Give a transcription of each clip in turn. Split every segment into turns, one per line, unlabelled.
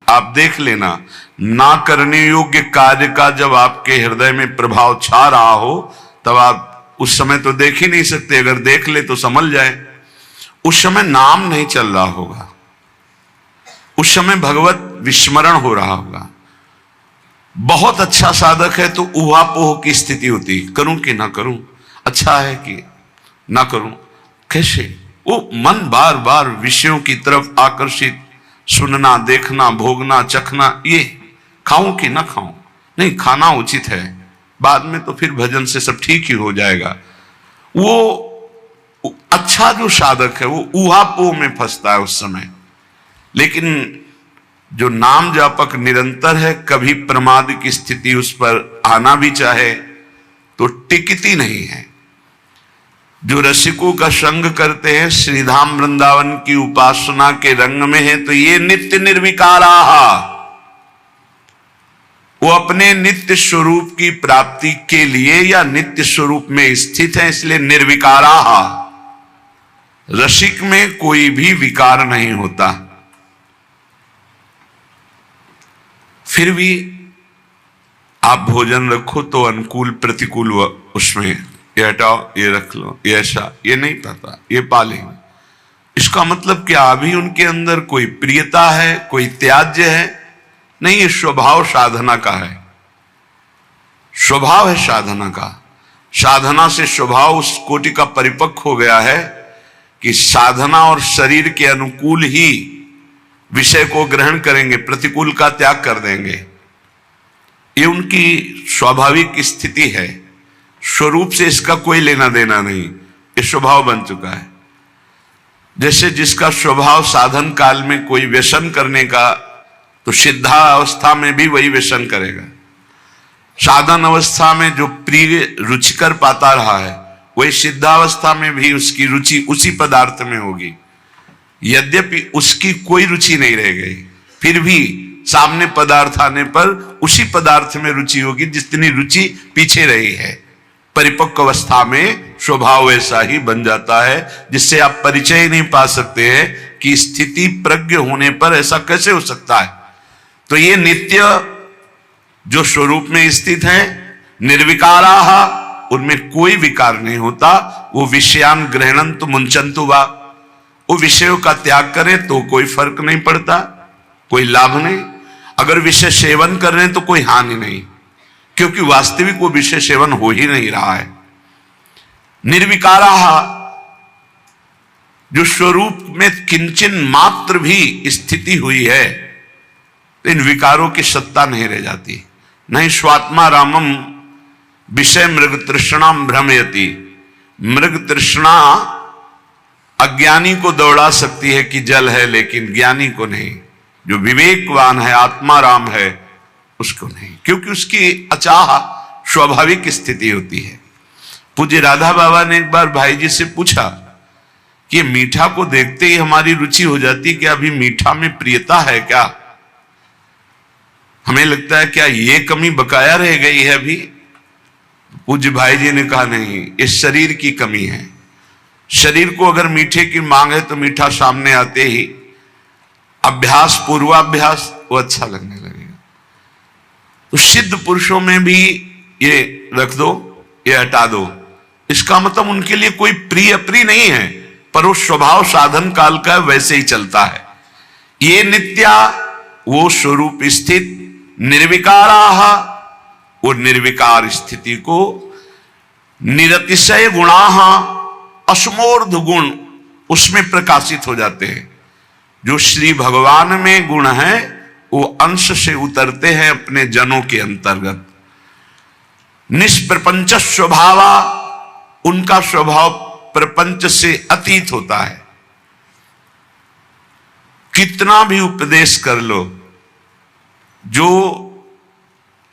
आप देख लेना, ना करने योग्य कार्य का जब आपके हृदय में प्रभाव छा रहा हो तब आप उस समय तो देख ही नहीं सकते, अगर देख ले तो समझ जाए। उस समय नाम नहीं चल रहा होगा, उस समय भगवत विस्मरण हो रहा होगा। बहुत अच्छा साधक है तो ऊहापोह की स्थिति होती, करूं कि ना करूं, अच्छा है कि ना करूं, कैसे वो मन बार बार विषयों की तरफ आकर्षित, सुनना, देखना, भोगना, चखना, ये खाऊं कि ना खाऊं, नहीं खाना उचित है, बाद में तो फिर भजन से सब ठीक ही हो जाएगा। वो अच्छा जो साधक है वो ऊहापोह में फंसता है उस समय। लेकिन जो नाम जापक निरंतर है, कभी प्रमाद की स्थिति उस पर आना भी चाहे तो टिकती नहीं है। जो रसिकों का संग करते हैं, श्रीधाम वृंदावन की उपासना के रंग में है, तो ये नित्य निर्विकारा, वो अपने नित्य स्वरूप की प्राप्ति के लिए या नित्य स्वरूप में स्थित है, इसलिए निर्विकारा। रसिक में कोई भी विकार नहीं होता। फिर भी आप भोजन रखो तो अनुकूल प्रतिकूल उसमें ये हटाओ, ये रख लो, ये ऐसा, ये नहीं पता, ये पालेंगे, इसका मतलब क्या अभी उनके अंदर कोई प्रियता है, कोई त्याज्य है? नहीं, ये स्वभाव साधना का है, स्वभाव है साधना का। साधना से स्वभाव उस कोटि का परिपक्व हो गया है कि साधना और शरीर के अनुकूल ही विषय को ग्रहण करेंगे, प्रतिकूल का त्याग कर देंगे। ये उनकी स्वाभाविक स्थिति है, स्वरूप से इसका कोई लेना देना नहीं, ये स्वभाव बन चुका है। जैसे जिसका स्वभाव साधन काल में कोई व्यसन करने का, तो सिद्धावस्था में भी वही व्यसन करेगा। साधन अवस्था में जो प्रिय रुचिकर पाता रहा है, वही सिद्धावस्था में भी उसकी रुचि उसी पदार्थ में होगी। यद्यपि उसकी कोई रुचि नहीं रह गई, फिर भी सामने पदार्थ आने पर उसी पदार्थ में रुचि होगी जितनी रुचि पीछे रही है। परिपक्व अवस्था में स्वभाव ऐसा ही बन जाता है जिससे आप परिचय ही नहीं पा सकते हैं कि स्थिति प्रज्ञ होने पर ऐसा कैसे हो सकता है। तो ये नित्य जो स्वरूप में स्थित है, निर्विकाराः, उनमें कोई विकार नहीं होता। वो विषयान ग्रहणंतु मुंचन्तु वा, वो विषयों का त्याग करें तो कोई फर्क नहीं पड़ता, कोई लाभ नहीं। अगर विषय सेवन कर रहे हैं तो कोई हानि नहीं, क्योंकि वास्तविक वो विषय सेवन हो ही नहीं रहा है। निर्विकाराः, जो स्वरूप में किंचन मात्र भी स्थिति हुई है, तो इन विकारों की सत्ता नहीं रह जाती। नहीं स्वात्मा रामम विषय मृग तृष्णा भ्रमयति। मृग तृष्णा अज्ञानी को दौड़ा सकती है कि जल है, लेकिन ज्ञानी को नहीं। जो विवेकवान है, आत्मा राम है, उसको नहीं, क्योंकि उसकी अचाह स्वाभाविक स्थिति होती है। पूज्य राधा बाबा ने एक बार भाई जी से पूछा कि मीठा को देखते ही हमारी रुचि हो जाती, क्या अभी मीठा में प्रियता है क्या? हमें लगता है क्या ये कमी बकाया रह गई है अभी? पूज्य भाई जी ने कहा नहीं, इस शरीर की कमी है। शरीर को अगर मीठे की मांग है तो मीठा सामने आते ही अभ्यास, पूर्वाभ्यास, वो अच्छा लगने लगेगा। तो सिद्ध पुरुषों में भी ये रख दो, ये हटा दो, इसका मतलब उनके लिए कोई प्रिय अप्रिय नहीं है, पर वो स्वभाव साधन काल का वैसे ही चलता है। ये नित्या, वो स्वरूप स्थित निर्विकाराः, वो निर्विकार स्थिति को निरतिशय गुणाः असमोर्ध गुण उसमें प्रकाशित हो जाते हैं। जो श्री भगवान में गुण है वो अंश से उतरते हैं अपने जनों के अंतर्गत। निष्प्रपंच स्वभावा, उनका स्वभाव प्रपंच से अतीत होता है। कितना भी उपदेश कर लो, जो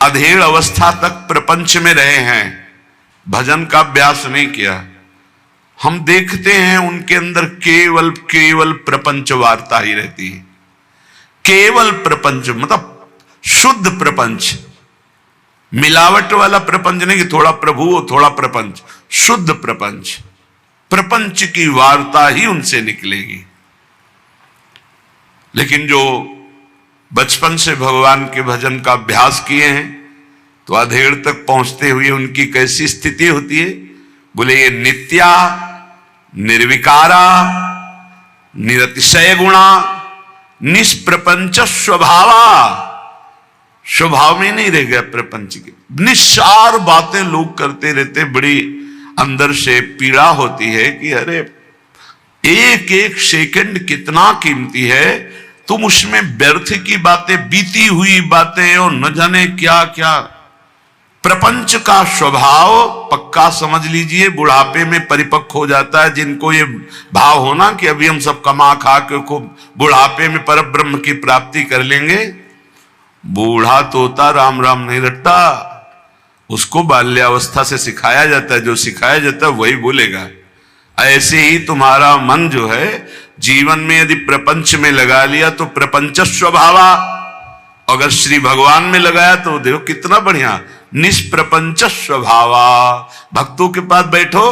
अधेड़ अवस्था तक प्रपंच में रहे हैं, भजन का अभ्यास नहीं किया, हम देखते हैं उनके अंदर केवल केवल प्रपंच वार्ता ही रहती है। केवल प्रपंच मतलब शुद्ध प्रपंच, मिलावट वाला प्रपंच नहीं कि थोड़ा प्रभु हो थोड़ा प्रपंच, शुद्ध प्रपंच। प्रपंच की वार्ता ही उनसे निकलेगी। लेकिन जो बचपन से भगवान के भजन का अभ्यास किए हैं, तो अधेड़ तक पहुंचते हुए उनकी कैसी स्थिति होती है? बोले ये नित्या, निर्विकारा, निरतिशय गुणा, निष्प्रपंच स्वभावा। स्वभाव में नहीं रह गया प्रपंच के, निस्सार बातें लोग करते रहते, बड़ी अंदर से पीड़ा होती है कि अरे एक एक सेकंड कितना कीमती है, तुम उसमें व्यर्थ की बातें, बीती हुई बातें और न जाने क्या क्या। प्रपंच का स्वभाव पक्का समझ लीजिए बुढ़ापे में परिपक्व हो जाता है। जिनको ये भाव होना कि अभी हम सब कमा खा के खूब बुढ़ापे में परब्रह्म की प्राप्ति कर लेंगे, बूढ़ा तोता राम राम नहीं रटता, उसको बाल्यावस्था से सिखाया जाता है, जो सिखाया जाता है वही बोलेगा। ऐसे ही तुम्हारा मन जो है जीवन में यदि प्रपंच में लगा लिया तो प्रपंच स्वभावा, अगर श्री भगवान में लगाया तो देखो कितना बढ़िया, निष्प्रपंच स्वभावा। भक्तों के पास बैठो,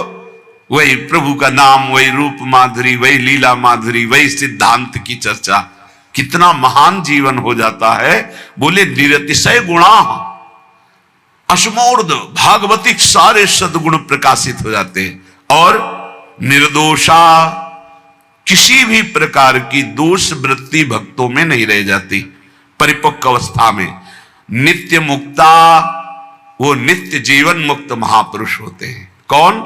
वही प्रभु का नाम, वही रूप माधुरी, वही लीला माधुरी, वही सिद्धांत की चर्चा, कितना महान जीवन हो जाता है। बोले निरतिशय गुणा, अश्मोर्ध भागवतिक सारे सद्गुण प्रकाशित हो जाते हैं। और निर्दोषा, किसी भी प्रकार की दोष वृत्ति भक्तों में नहीं रह जाती परिपक्व अवस्था में। नित्य मुक्ता, वो नित्य जीवन मुक्त महापुरुष होते हैं। कौन?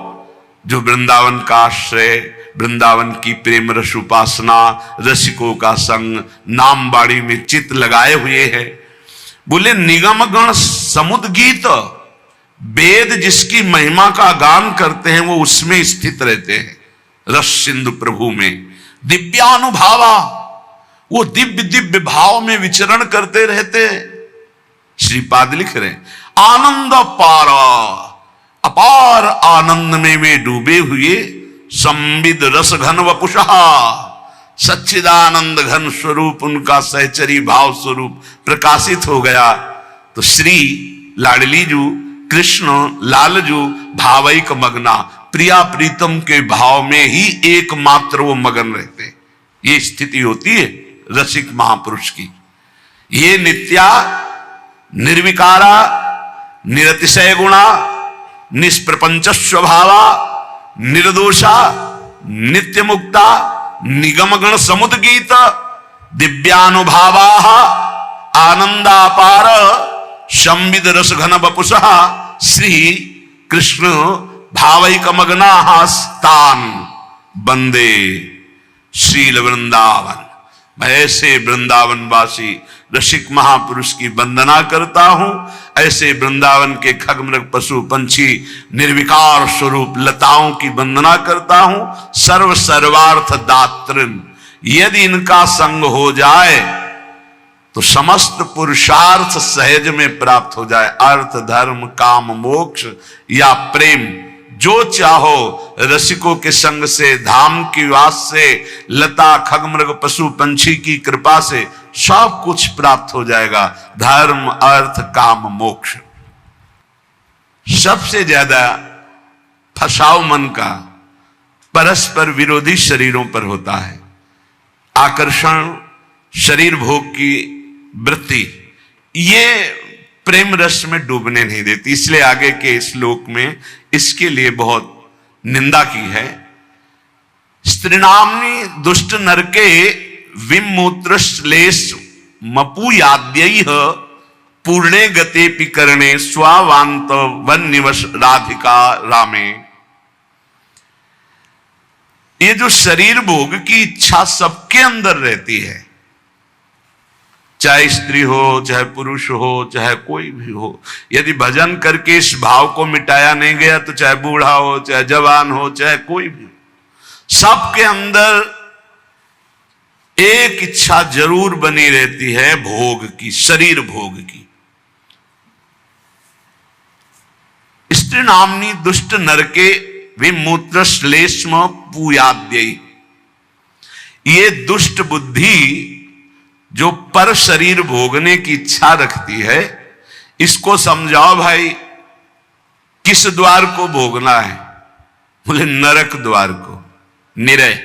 जो वृंदावन का आश्रय, वृंदावन की प्रेम रस उपासना, रसिकों का संग, नाम बाड़ी में चित्त लगाए हुए हैं। बोले निगम गण समुद्गीत, वेद जिसकी महिमा का गान करते हैं वो उसमें स्थित रहते हैं, रस सिंधु प्रभु में। दिव्यानुभावा, वो दिव्य दिव्य भाव में विचरण करते रहते हैं। श्रीपाद लिख रहे आनंद पारा, अपार आनंद में वे डूबे हुए, संविद रस घन वपुषा, सच्चिदानंद घन स्वरूप उनका सहचरी भाव स्वरूप प्रकाशित हो गया। तो श्री लाडलीजू कृष्ण लालजू भावैक मगना, प्रिया प्रीतम के भाव में ही एकमात्र वो मगन रहते। ये स्थिति होती है रसिक महापुरुष की। ये नित्या, निर्विकारा, निरतिशय गुणा, निष्प्रपंच स्वभावा, निर्दोषा, नित्य मुक्ता, निगमगण समुद्गीत, दिव्यानुभावा, आनंदापार, संविद रस घन वपुषः, श्री कृष्ण भावैक मग्ना स्थान बंदे श्रील वृंदावन। मैं ऐसे वृंदावन वासी रसिक महापुरुष की वंदना करता हूं। ऐसे वृंदावन के खगमृग पशु पंछी निर्विकार स्वरूप लताओं की वंदना करता हूं। सर्व सर्वार्थ दातृन, यदि इनका संग हो जाए तो समस्त पुरुषार्थ सहज में प्राप्त हो जाए। अर्थ धर्म काम मोक्ष या प्रेम, जो चाहो रसिकों के संग से, धाम की वास से, लता खगमृग पशु पंछी की कृपा से सब कुछ प्राप्त हो जाएगा। धर्म अर्थ काम मोक्ष। सबसे ज्यादा फसाव मन का परस्पर विरोधी शरीरों पर होता है। आकर्षण, शरीर भोग की वृत्ति, ये प्रेम रस में डूबने नहीं देती। इसलिए आगे के श्लोक में इसके लिए बहुत निंदा की है। स्त्रीणाम्नि दुष्ट नरके विमूत्र श्लेष मपूयाद्यैः पूर्णे गते पिकरणे स्वावांत वन निवश राधिका रामे। ये जो शरीर भोग की इच्छा सबके अंदर रहती है, चाहे स्त्री हो, चाहे पुरुष हो, चाहे कोई भी हो, यदि भजन करके इस भाव को मिटाया नहीं गया तो चाहे बूढ़ा हो, चाहे जवान हो, चाहे कोई भी हो, सबके अंदर एक इच्छा जरूर बनी रहती है भोग की, शरीर भोग की। स्त्री नामनी दुष्ट नरके विमूत्र श्लेष्म पूयाद्यैः। ये दुष्ट बुद्धि जो पर शरीर भोगने की इच्छा रखती है, इसको समझाओ भाई किस द्वार को भोगना है। बोले नरक द्वार को, निरय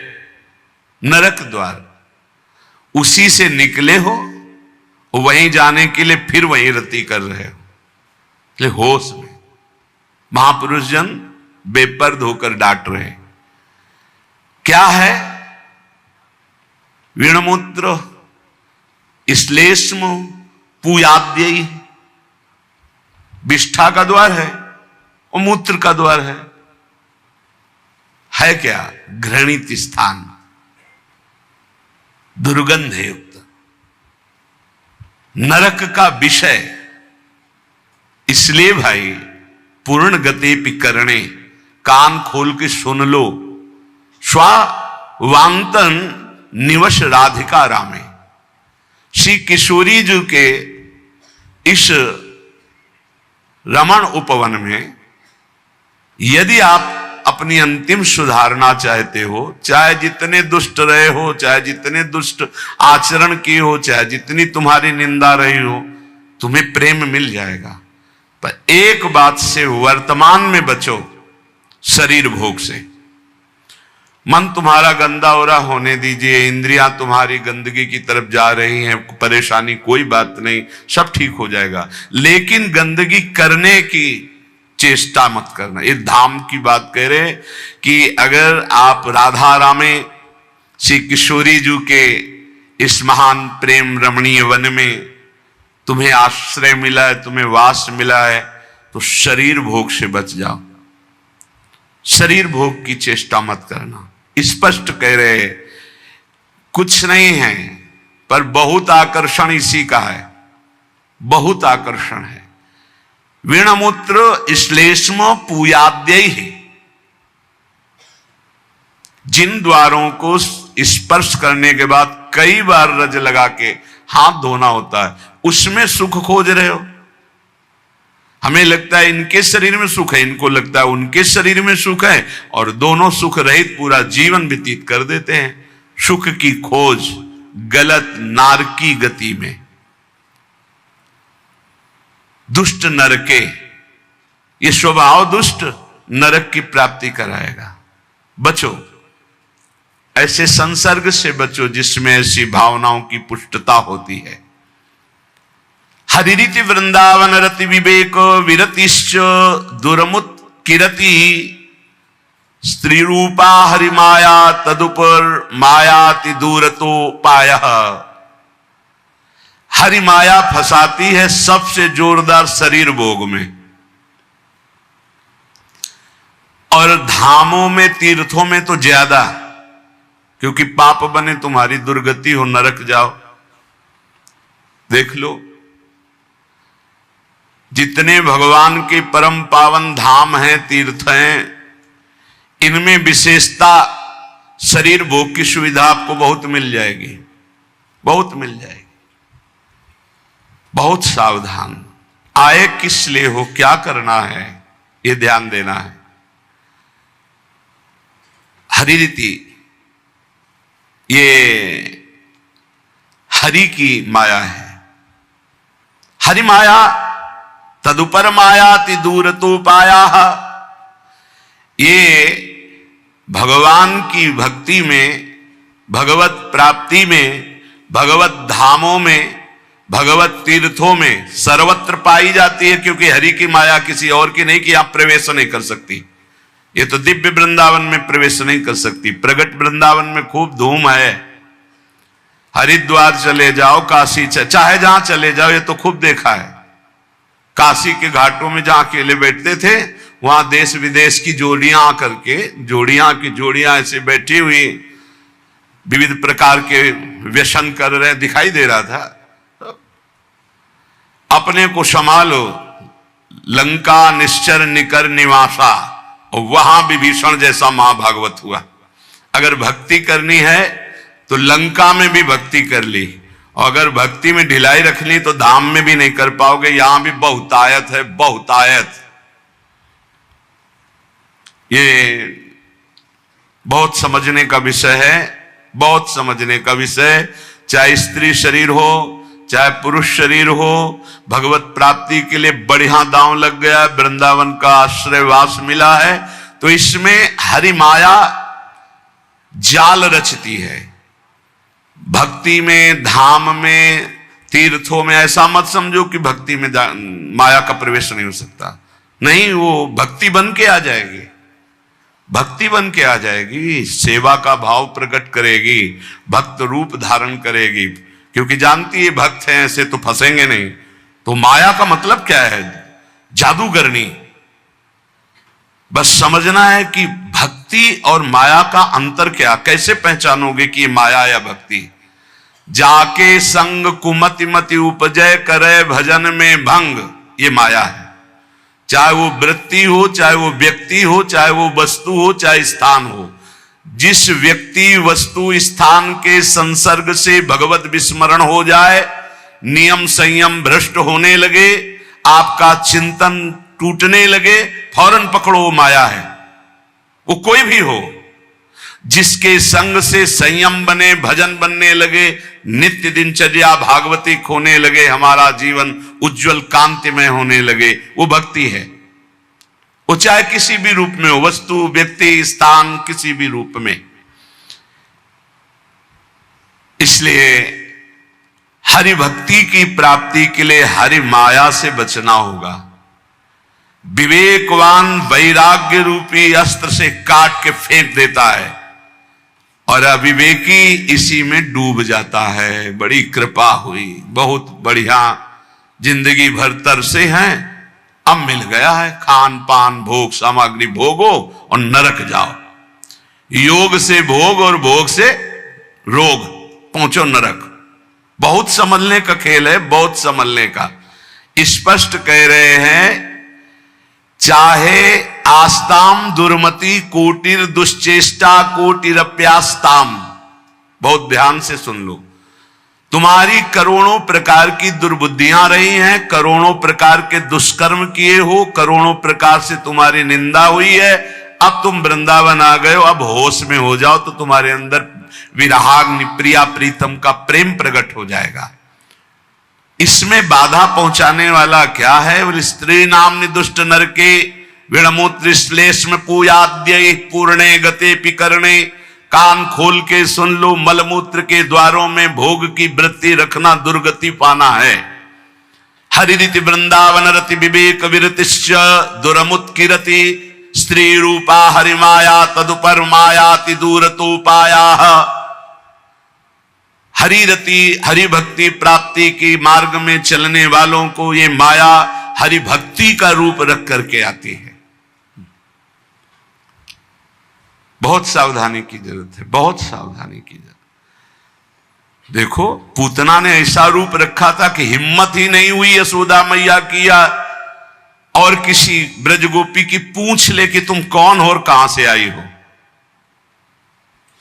नरक द्वार। उसी से निकले हो वहीं जाने के लिए फिर वहीं रति कर रहे हो, इसलिए होश में। महापुरुष जन बेपर्द होकर डांट रहे हैं। क्या है? वीणमूत्र श्लेष्म पूयाद्ययी, विष्ठा का द्वार है और मूत्र का द्वार है क्या? घृणित स्थान, दुर्गंध युक्त, नरक का विषय। इसलिए भाई पूर्ण गति पिकरणे, कान खोल के सुन लो। स्वावांतन निवश राधिका रामे, श्री किशोरी जी के इस रमण उपवन में यदि आप अपनी अंतिम सुधारना चाहते हो, चाहे जितने दुष्ट रहे हो, चाहे जितने दुष्ट आचरण किए हो, चाहे जितनी तुम्हारी निंदा रही हो, तुम्हें प्रेम मिल जाएगा। पर एक बात से वर्तमान में बचो, शरीर भोग से। मन तुम्हारा गंदा हो रहा होने दीजिए, इंद्रियां तुम्हारी गंदगी की तरफ जा रही हैं, परेशानी कोई बात नहीं, सब ठीक हो जाएगा। लेकिन गंदगी करने की चेष्टा मत करना। ये धाम की बात कह रहे कि अगर आप राधा रामे श्री किशोरी जी के इस महान प्रेम रमणीय वन में तुम्हें आश्रय मिला है, तुम्हें वास मिला है, तो शरीर भोग से बच जाओ, शरीर भोग की चेष्टा मत करना। स्पष्ट कह रहे हैं, कुछ नहीं है पर बहुत आकर्षण इसी का है, बहुत आकर्षण है। वीणमूत्र श्लेष्म पूयाद्ययी, जिन द्वारों को स्पर्श करने के बाद कई बार रज लगा के हाथ धोना होता है, उसमें सुख खोज रहे हो। हमें लगता है इनके शरीर में सुख है, इनको लगता है उनके शरीर में सुख है, और दोनों सुख रहित पूरा जीवन व्यतीत कर देते हैं। सुख की खोज गलत नारकी गति में, दुष्ट नरके, ये स्वभाव दुष्ट नरक की प्राप्ति कराएगा। बचो, ऐसे संसर्ग से बचो जिसमें ऐसी भावनाओं की पुष्टता होती है। हरिरीति वृंदावन रति विवेक विरतिश्च दुरमुत किरति, स्त्री रूपा हरिमाया तदुपर मायाति दूरतो पायः। हरिमाया फंसाती है सबसे जोरदार शरीर भोग में, और धामों में तीर्थों में तो ज्यादा, क्योंकि पाप बने तुम्हारी दुर्गति हो, नरक जाओ। देख लो, जितने भगवान के परम पावन धाम हैं, तीर्थ हैं, इनमें विशेषता शरीर भोग की सुविधा आपको बहुत मिल जाएगी, बहुत मिल जाएगी। बहुत सावधान, आए किस लिए हो, क्या करना है, ये ध्यान देना है। हरिरीति, ये हरि की माया है। हरि माया तदुपर मायाति दूरतो पायः। ये भगवान की भक्ति में, भगवत प्राप्ति में, भगवत धामों में, भगवत तीर्थों में सर्वत्र पाई जाती है, क्योंकि हरि की माया किसी और की नहीं कि आप प्रवेश नहीं कर सकती। ये तो दिव्य वृंदावन में प्रवेश नहीं कर सकती, प्रगट वृंदावन में खूब धूम है। हरिद्वार चले जाओ, काशी चाहे जहां चले जाओ, ये तो खूब देखा है। काशी के घाटों में जहां अकेले बैठते थे, वहां देश विदेश की जोड़ियां आकर के, जोड़ियां की जोड़ियां ऐसे बैठी हुई विविध प्रकार के व्यसन कर रहे दिखाई दे रहा था। अपने को संभालो, लंका निश्चर निकर निवासा, और वहां विभीषण जैसा महाभागवत हुआ। अगर भक्ति करनी है तो लंका में भी भक्ति कर ली, और अगर भक्ति में ढिलाई रख ली तो धाम में भी नहीं कर पाओगे। यहां भी बहुतायत है, बहुतायत। ये बहुत समझने का विषय है, बहुत समझने का विषय। चाहे स्त्री शरीर हो, चाहे पुरुष शरीर हो, भगवत प्राप्ति के लिए बढ़िया दांव लग गया, वृंदावन का आश्रयवास मिला है, तो इसमें हरि माया जाल रचती है। भक्ति में, धाम में, तीर्थों में ऐसा मत समझो कि भक्ति में माया का प्रवेश नहीं हो सकता। नहीं, वो भक्ति बन के आ जाएगी, भक्ति बन के आ जाएगी, सेवा का भाव प्रकट करेगी, भक्त रूप धारण करेगी, क्योंकि जानती है भक्त हैं ऐसे तो फंसेंगे नहीं। तो माया का मतलब क्या है? जादूगरनी। बस समझना है कि भक्ति और माया का अंतर क्या, कैसे पहचानोगे कि ये माया या भक्ति? जाके संग कुमति मति उपजय करे भजन में भंग, ये माया है। चाहे वो वृत्ति हो, चाहे वो व्यक्ति हो, चाहे वो वस्तु हो, चाहे स्थान हो। जिस व्यक्ति वस्तु स्थान के संसर्ग से भगवत विस्मरण हो जाए, नियम संयम भ्रष्ट होने लगे, आपका चिंतन टूटने लगे, फौरन पकड़ो, माया है। वो कोई भी हो, जिसके संग से संयम बने, भजन बनने लगे, नित्य दिनचर्या भागवतिक होने लगे, हमारा जीवन उज्जवल कांतिमय होने लगे, वो भक्ति है। वो चाहे किसी भी रूप में हो, वस्तु व्यक्ति स्थान किसी भी रूप में। इसलिए हरि भक्ति की प्राप्ति के लिए हरि माया से बचना होगा। विवेकवान वैराग्य रूपी अस्त्र से काट के फेंक देता है और अविवेकी इसी में डूब जाता है। बड़ी कृपा हुई, बहुत बढ़िया, जिंदगी भर तरसे हैं, अब मिल गया है, खान पान भोग सामग्री भोगो और नरक जाओ। योग से भोग और भोग से रोग, पहुंचो नरक। बहुत संभलने का खेल है, बहुत संभलने का। स्पष्ट कह रहे हैं, चाहे आस्ताम दुर्मति कोटिर दुश्चेष्टा कोटिरप्यास्ताम। बहुत ध्यान से सुन लो। तुम्हारी करोड़ों प्रकार की दुर्बुद्धियां रही हैं, करोड़ों प्रकार के दुष्कर्म किए हो, करोड़ों प्रकार से तुम्हारी निंदा हुई है। अब तुम वृंदावन आ गए हो, अब होश में हो जाओ तो तुम्हारे अंदर विराग प्रिया प्रीतम का प्रेम प्रकट हो जाएगा। इसमें बाधा पहुंचाने वाला क्या है? बोले स्त्री नाम निदुष्ट नर के विणमूत्र श्लेष्म पूयाद्य पूर्णे गते पिकरणे। कान खोल के सुन लो, मलमूत्र के द्वारों में भोग की वृत्ति रखना दुर्गति पाना है। हरिति वृंदावन रति विवेक विरतिश्च दुरमुत्किरति। स्त्री रूपा हरिमाया तदुपर मायाति दूरतोपाया। हरिरति हरि भक्ति प्राप्ति की मार्ग में चलने वालों को ये माया हरि भक्ति का रूप रख करके आती है। बहुत सावधानी की जरूरत है, बहुत सावधानी की जरूरत। देखो, पूतना ने ऐसा रूप रखा था कि हिम्मत ही नहीं हुई यशोदा मैया की और किसी ब्रजगोपी की पूंछ ले कि तुम कौन हो और कहां से आई हो।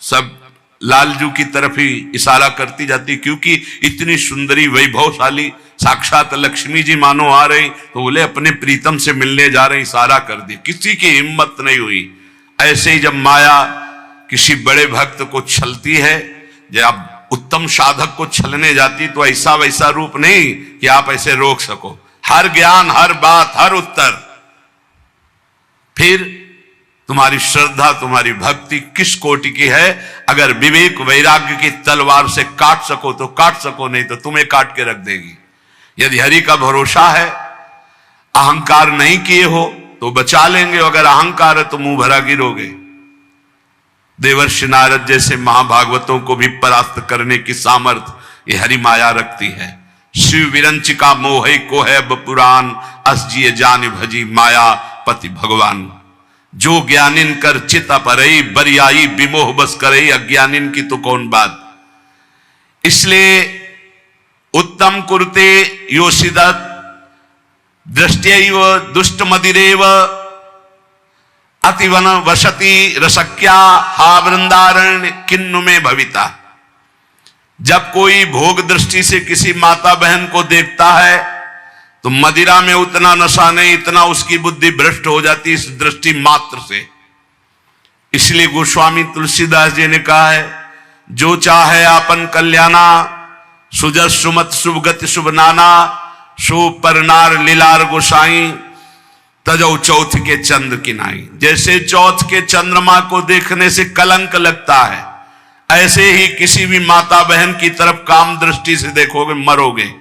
सब लालजू की तरफ ही इशारा करती जाती, क्योंकि इतनी सुंदरी वैभवशाली साक्षात लक्ष्मी जी मानो आ रही, तो बोले अपने प्रीतम से मिलने जा रहे, इशारा कर दी। किसी की हिम्मत नहीं हुई। ऐसे ही जब माया किसी बड़े भक्त को छलती है, जब उत्तम साधक को छलने जाती, तो ऐसा वैसा रूप नहीं कि आप ऐसे रोक सको। हर ज्ञान, हर बात, हर उत्तर। फिर तुम्हारी श्रद्धा, तुम्हारी भक्ति किस कोटि की है? अगर विवेक वैराग्य की तलवार से काट सको तो काट सको, नहीं तो तुम्हें काट के रख देगी। यदि हरि का भरोसा है, अहंकार नहीं किए हो तो बचा लेंगे, अगर अहंकार है तो मुंह भरा गिरोगे। देवर्षि नारद जैसे महाभागवतों को भी परास्त करने की सामर्थ्य ये हरि माया रखती है। शिव विरंचिका मोह को है पुराण, असजिय जान भजी माया पति भगवान। जो ज्ञानिन कर चित अपरई, बरियाई विमोह बस करई, अज्ञानिन की तो कौन बात। इसलिए उत्तम कुरुते योषिदत दृष्टैव दुष्ट मदिरेव अतिवन वसति रसक्या हा वृंदारण्य किन्नु में भविता। जब कोई भोग दृष्टि से किसी माता बहन को देखता है तो मदिरा में उतना नशा नहीं, इतना उसकी बुद्धि भ्रष्ट हो जाती इस दृष्टि मात्र से। इसलिए गोस्वामी तुलसीदास जी ने कहा है, जो चाहे आपन कल्याणा सुजस सुमत शुभ गति शुभ नाना, शो परनार लीलार गोसाई तजौ चौथ के चंद्र किनाई। जैसे चौथ के चंद्रमा को देखने से कलंक लगता है, ऐसे ही किसी भी माता बहन की तरफ काम दृष्टि से देखोगे मरोगे।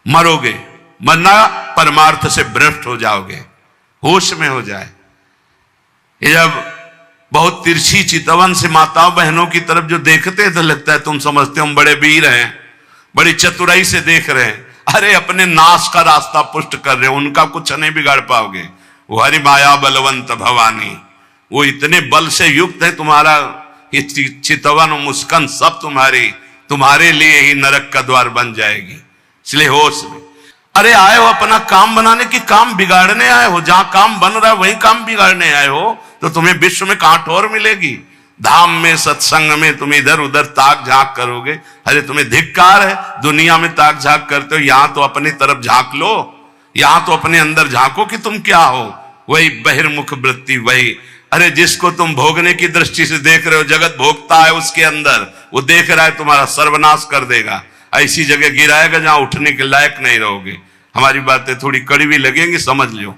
मरोगे, वरना परमार्थ से भ्रष्ट हो जाओगे, होश में हो जाए। ये जब बहुत तिरछी चितवन से माताओं बहनों की तरफ जो देखते हैं तो लगता है तुम समझते हो हम बड़े वीर हैं, बड़ी चतुराई से देख रहे हैं। अरे अपने नाश का रास्ता पुष्ट कर रहे हो, उनका कुछ नहीं बिगाड़ पाओगे। वो हरि माया बलवंत भवानी, वो इतने बल से युक्त है, तुम्हारा ये चितवन और मुस्कान सब तुम्हारे लिए ही नरक का द्वार बन जाएगी। इसलिए होश में। अरे आए हो अपना काम बनाने की, काम बिगाड़ने आए हो? जहां काम बन रहा है वही काम बिगाड़ने आए हो तो तुम्हें विश्व में कहां ठोर मिलेगी? धाम में सत्संग में तुम इधर उधर ताक झांक करोगे। अरे तुम्हें धिक्कार है, दुनिया में ताक झांक करते हो, यहां तो अपनी तरफ झांक लो, यहां तो अपने अंदर झांको कि तुम क्या हो। वही बहिर्मुख वृत्ति, वही अरे जिसको तुम भोगने की दृष्टि से देख रहे हो, जगत भोगता है उसके अंदर, वो देख रहा है तुम्हारा सर्वनाश कर देगा, ऐसी जगह गिराएगा जहां उठने के लायक नहीं रहोगे। हमारी बातें थोड़ी कड़वी लगेंगी, समझ लो।